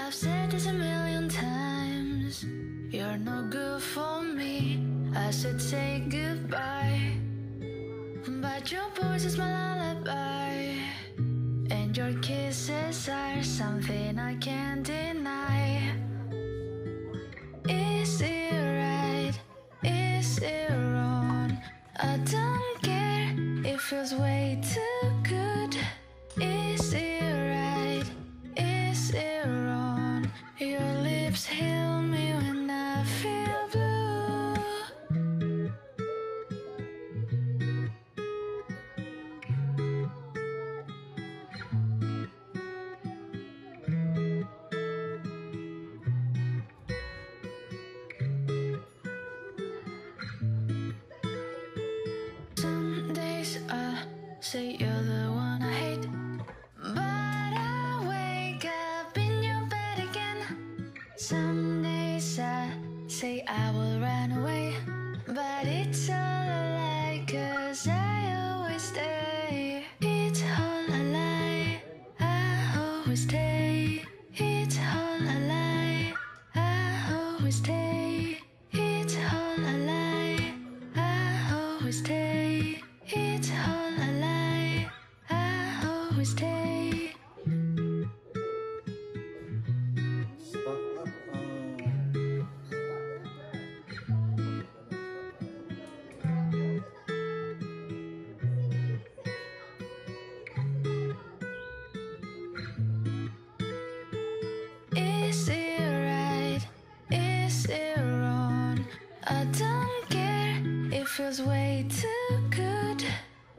I've said this a million times, you're no good for me. I should say goodbye, but your voice is my lullaby, and your kisses are something I can't deny. Is it right? Is it wrong? I don't care, it feels way too good. Is it right? Is it wrong? Your lips heal me when I feel blue. Some days I say you're the one I hate, but I wake up in your bed again. Some days I say I will run away, but it's all a lie, 'cause I always stay. It's all a lie, I always stay. It's all a lie, I always stay. It's all a lie, I always stay. It's all a lie, I always stay. Is it right? Is it wrong? I don't care, it feels way too good.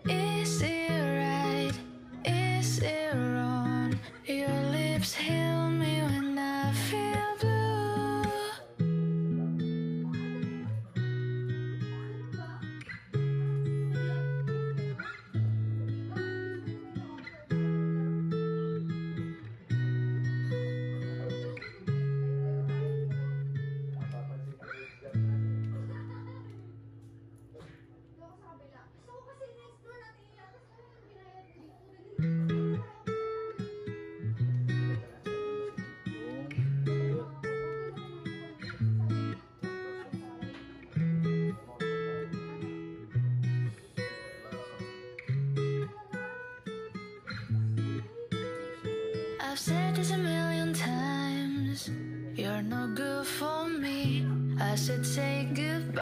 Is it right? Is it wrong? Your lips heal me when I feel blue. I've said this a million times, you're no good for me. I should say goodbye.